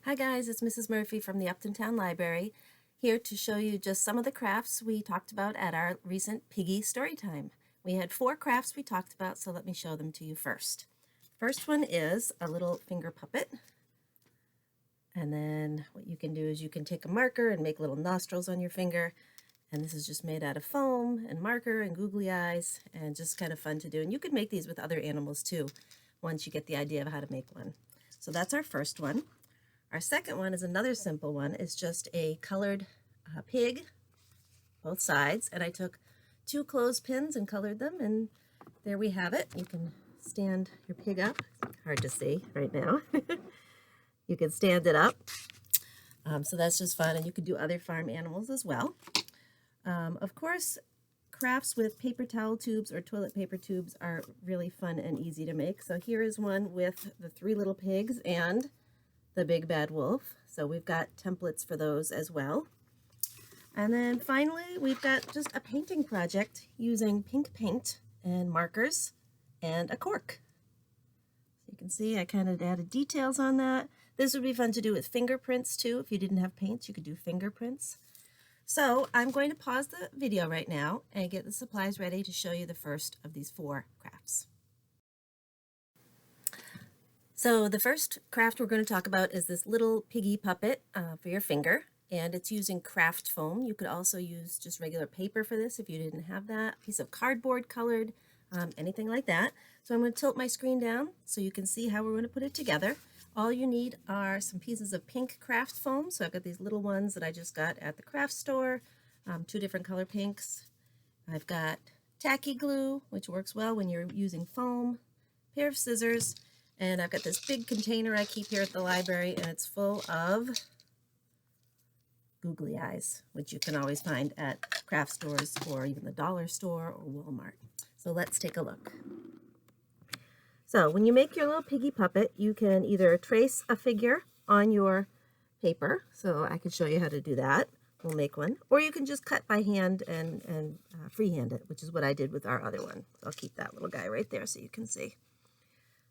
Hi guys, it's Mrs. Murphy from the Upton Town Library, here to show you just some of the crafts we talked about at our recent Piggy Storytime. We had 4 crafts we talked about, so let me show them to you first. First one is a little finger puppet. And then what you can do is you can take a marker and make little nostrils on your finger. And this is just made out of foam and marker and googly eyes, and just kind of fun to do. And you could make these with other animals too, once you get the idea of how to make one. So that's our first one. Our second one is another simple one. It's just a colored pig, both sides, and I took 2 clothespins and colored them, and there we have it. You can stand your pig up. It's hard to see right now. You can stand it up. So that's just fun, and you can do other farm animals as well. Of course, crafts with paper towel tubes or toilet paper tubes are really fun and easy to make. So here is one with the 3 little pigs and the big bad wolf. So we've got templates for those as well. And then finally, we've got just a painting project using pink paint and markers and a cork. So you can see I kind of added details on that. This would be fun to do with fingerprints too. If you didn't have paints, you could do fingerprints. So I'm going to pause the video right now and get the supplies ready to show you the first of these 4 crafts. So the first craft we're going to talk about is this little piggy puppet for your finger, and it's using craft foam. You could also use just regular paper for this if you didn't have that, a piece of cardboard colored, anything like that. So I'm going to tilt my screen down so you can see how we're going to put it together. All you need are some pieces of pink craft foam. So I've got these little ones that I just got at the craft store, 2 different color pinks. I've got tacky glue, which works well when you're using foam, a pair of scissors, and I've got this big container I keep here at the library, and it's full of googly eyes, which you can always find at craft stores or even the dollar store or Walmart. So let's take a look. So when you make your little piggy puppet, you can either trace a figure on your paper. So I can show you how to do that. We'll make one. Or you can just cut by hand and freehand it, which is what I did with our other one. So I'll keep that little guy right there so you can see.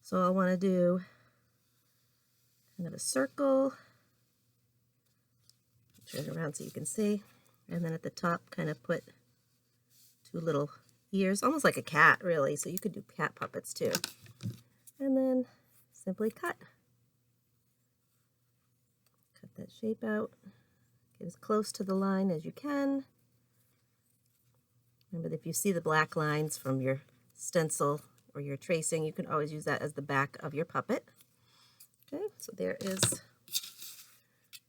So I want to do kind of a circle, turn it around so you can see, and then at the top kind of put 2 little ears, almost like a cat really, so you could do cat puppets too. And then simply cut that shape out, get as close to the line as you can. Remember, if you see the black lines from your stencil or your tracing, you can always use that as the back of your puppet. Okay, so there is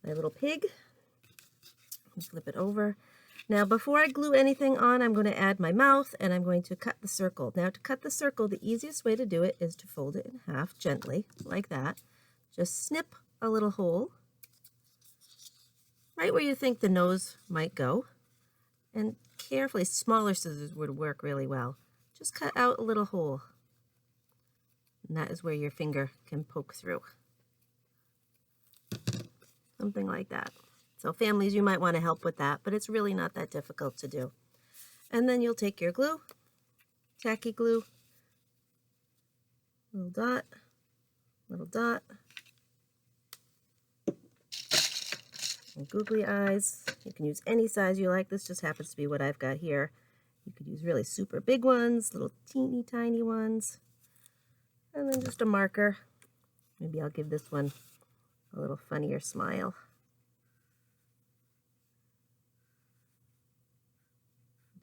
my little pig. Flip it over. Now before I glue anything on, I'm going to add my mouth and I'm going to cut the circle. Now to cut the circle, the easiest way to do it is to fold it in half gently, like that. Just snip a little hole right where you think the nose might go. And carefully, smaller scissors would work really well. Just cut out a little hole. And that is where your finger can poke through. Something like that. So families, you might want to help with that, but it's really not that difficult to do. And then you'll take your glue, tacky glue, little dot, and googly eyes. You can use any size you like. This just happens to be what I've got here. You could use really super big ones, little teeny tiny ones. And then just a marker. Maybe I'll give this one a little funnier smile.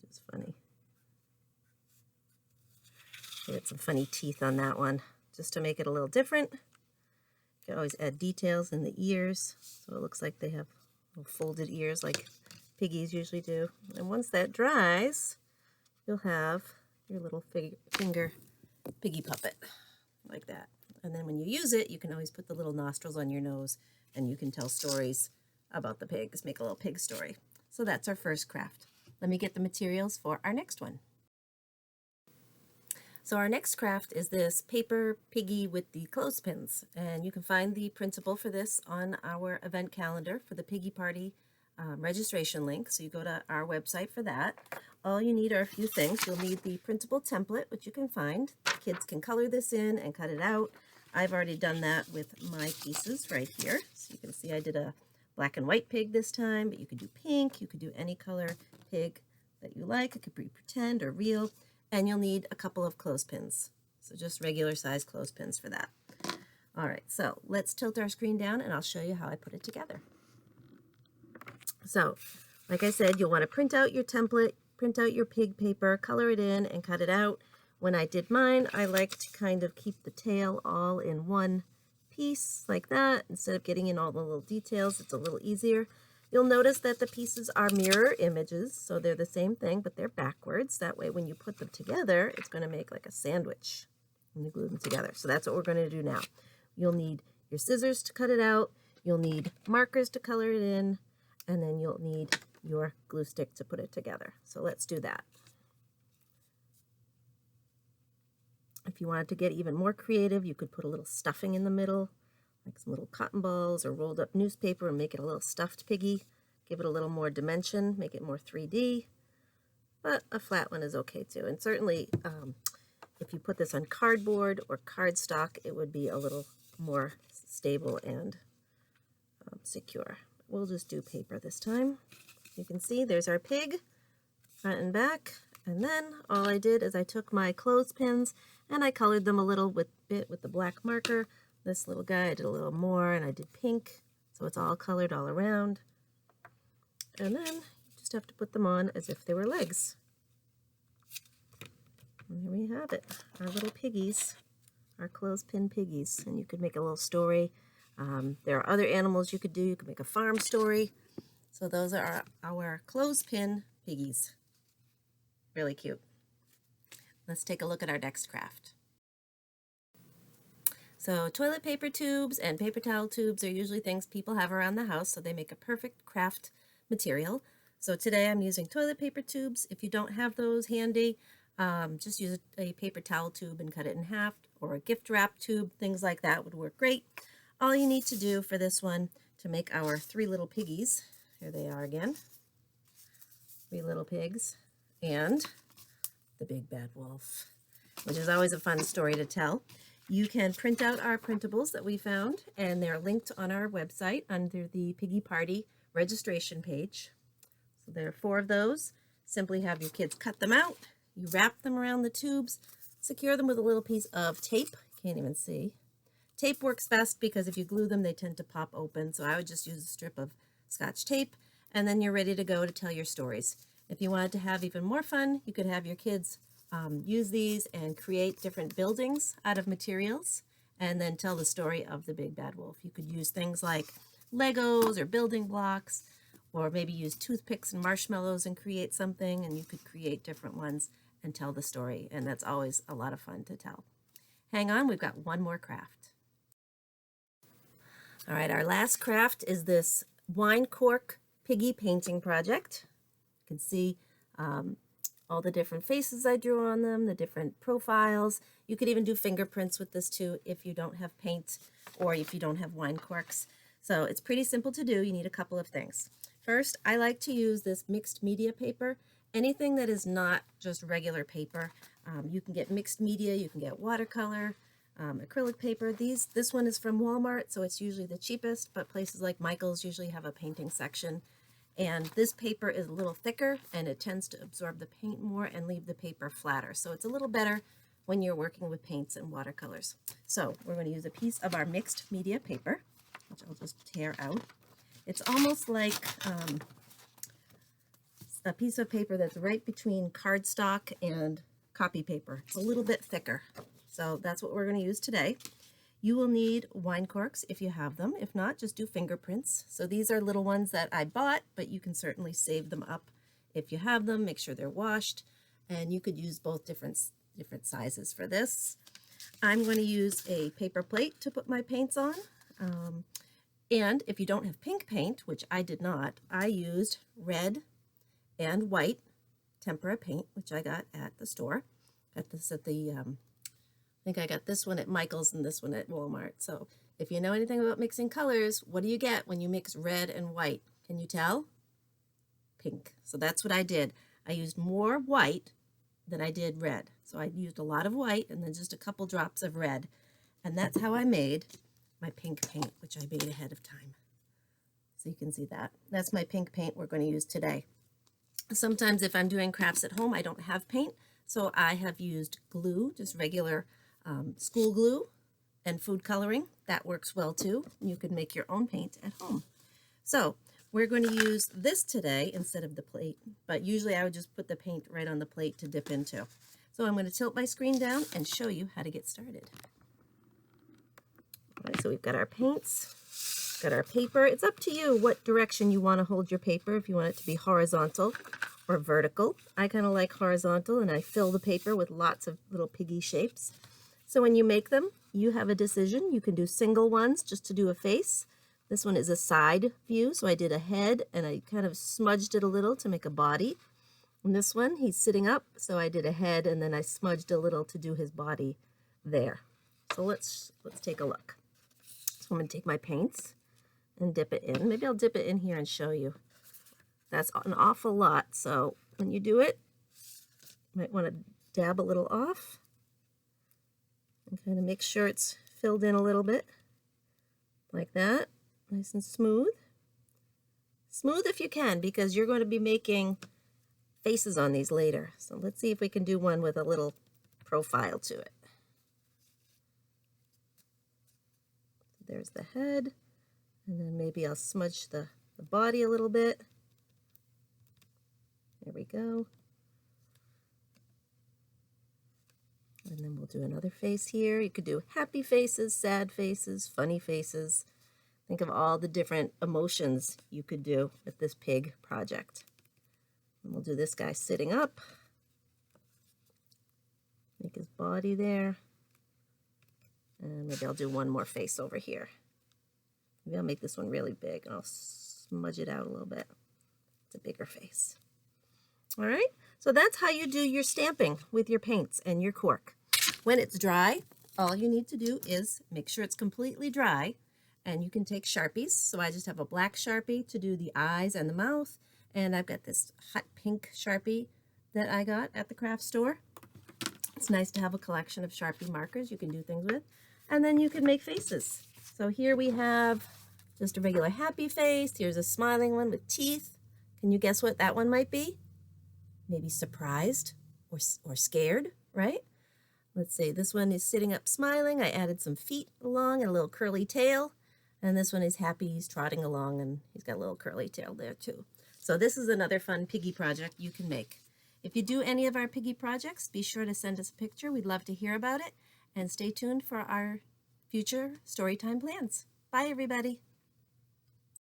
Just funny. Get some funny teeth on that one, just to make it a little different. You can always add details in the ears, so it looks like they have little folded ears like piggies usually do. And once that dries, you'll have your little finger piggy puppet. Like that. And then when you use it, you can always put the little nostrils on your nose and you can tell stories about the pigs, make a little pig story. So that's our first craft. Let me get the materials for our next one. So our next craft is this paper piggy with the clothespins, and you can find the printable for this on our event calendar for the Piggy Party registration link. So you go to our website for that. All you need are a few things. You'll need the printable template, which you can find. Kids can color this in and cut it out. I've already done that with my pieces right here. So you can see I did a black and white pig this time, but you could do pink, you could do any color pig that you like. It could be pretend or real, and you'll need a couple of clothespins. So just regular size clothespins for that. All right, so let's tilt our screen down and I'll show you how I put it together. So, like I said, you'll want to print out your template, print out your pig paper, color it in, and cut it out. When I did mine, I like to kind of keep the tail all in one piece like that. Instead of getting in all the little details, it's a little easier. You'll notice that the pieces are mirror images, so they're the same thing, but they're backwards. That way, when you put them together, it's going to make like a sandwich when you glue them together. So that's what we're going to do now. You'll need your scissors to cut it out. You'll need markers to color it in. And then you'll need your glue stick to put it together. So let's do that. If you wanted to get even more creative, you could put a little stuffing in the middle, like some little cotton balls or rolled up newspaper and make it a little stuffed piggy. Give it a little more dimension, make it more 3D. But a flat one is okay too. And certainly, if you put this on cardboard or cardstock, it would be a little more stable and secure. We'll just do paper this time. You can see there's our pig, front and back. And then all I did is I took my clothespins and I colored them a little bit with the black marker. This little guy I did a little more, and I did pink, so it's all colored all around. And then you just have to put them on as if they were legs. And here we have it, our little piggies, our clothespin piggies. And you could make a little story. There are other animals you could do. You could make a farm story. So those are our clothespin piggies. Really cute. Let's take a look at our next craft. So toilet paper tubes and paper towel tubes are usually things people have around the house, so they make a perfect craft material. So today I'm using toilet paper tubes. If you don't have those handy, just use a paper towel tube and cut it in half, or a gift wrap tube. Things like that would work great. All you need to do for this one to make our three little piggies, here they are again, three little pigs, and the big bad wolf, which is always a fun story to tell. You can print out our printables that we found, and they're linked on our website under the Piggy Party registration page. So there are 4 of those. Simply have your kids cut them out. You wrap them around the tubes, secure them with a little piece of tape. Can't even see. Tape works best because if you glue them, they tend to pop open. So I would just use a strip of Scotch tape, and then you're ready to go to tell your stories. If you wanted to have even more fun, you could have your kids use these and create different buildings out of materials and then tell the story of the big bad wolf. You could use things like Legos or building blocks, or maybe use toothpicks and marshmallows and create something, and you could create different ones and tell the story, and that's always a lot of fun to tell. Hang on, we've got one more craft. All right, our last craft is this wine cork piggy painting project. You can see all the different faces I drew on them, the different profiles. You could even do fingerprints with this too if you don't have paint or if you don't have wine corks. So it's pretty simple to do. You need a couple of things. First, I like to use this mixed media paper. Anything that is not just regular paper. You can get mixed media, you can get watercolor, acrylic paper. This one is from Walmart, so it's usually the cheapest, but places like Michael's usually have a painting section. And this paper is a little thicker, and it tends to absorb the paint more and leave the paper flatter. So it's a little better when you're working with paints and watercolors. So we're going to use a piece of our mixed media paper, which I'll just tear out. It's almost like a piece of paper that's right between cardstock and copy paper. It's a little bit thicker. So that's what we're going to use today. You will need wine corks if you have them. If not, just do fingerprints. So these are little ones that I bought, but you can certainly save them up if you have them. Make sure they're washed, and you could use both different sizes for this. I'm going to use a paper plate to put my paints on. And if you don't have pink paint, which I did not, I used red and white tempera paint, which I got at the store. Got this at the I think I got this one at Michael's and this one at Walmart. So if you know anything about mixing colors, what do you get when you mix red and white? Can you tell? Pink. So that's what I did. I used more white than I did red. So I used a lot of white and then just a couple drops of red. And that's how I made my pink paint, which I made ahead of time. So you can see that. That's my pink paint we're going to use today. Sometimes if I'm doing crafts at home, I don't have paint, so I have used glue, just regular school glue and food coloring. That works well too. You can make your own paint at home. So we're going to use this today instead of the plate, but usually I would just put the paint right on the plate to dip into. So I'm going to tilt my screen down and show you how to get started. All right, so we've got our paints, got our paper. It's up to you what direction you want to hold your paper, if you want it to be horizontal or vertical. I kind of like horizontal, and I fill the paper with lots of little piggy shapes. So when you make them, you have a decision. You can do single ones just to do a face. This one is a side view, so I did a head, and I kind of smudged it a little to make a body. And this one, he's sitting up, so I did a head, and then I smudged a little to do his body there. So let's take a look. So I'm going to take my paints and dip it in. Maybe I'll dip it in here and show you. That's an awful lot, so when you do it, you might want to dab a little off and kind of make sure it's filled in a little bit, like that, nice and smooth. Smooth if you can, because you're going to be making faces on these later. So let's see if we can do one with a little profile to it. There's the head, and then maybe I'll smudge the body a little bit. There we go. And then we'll do another face here. You could do happy faces, sad faces, funny faces. Think of all the different emotions you could do with this pig project. And we'll do this guy sitting up. Make his body there. And maybe I'll do one more face over here. Maybe I'll make this one really big, and I'll smudge it out a little bit. It's a bigger face. All right, so that's how you do your stamping with your paints and your cork. When it's dry, all you need to do is make sure it's completely dry, and you can take Sharpies. So I just have a black Sharpie to do the eyes and the mouth, and I've got this hot pink Sharpie that I got at the craft store. It's nice to have a collection of Sharpie markers you can do things with, and then you can make faces. So here we have just a regular happy face. Here's a smiling one with teeth. Can you guess what that one might be? Maybe surprised or scared, right? Let's see, this one is sitting up smiling. I added some feet along and a little curly tail. And this one is happy, he's trotting along, and he's got a little curly tail there too. So this is another fun piggy project you can make. If you do any of our piggy projects, be sure to send us a picture. We'd love to hear about it. And stay tuned for our future storytime plans. Bye, everybody.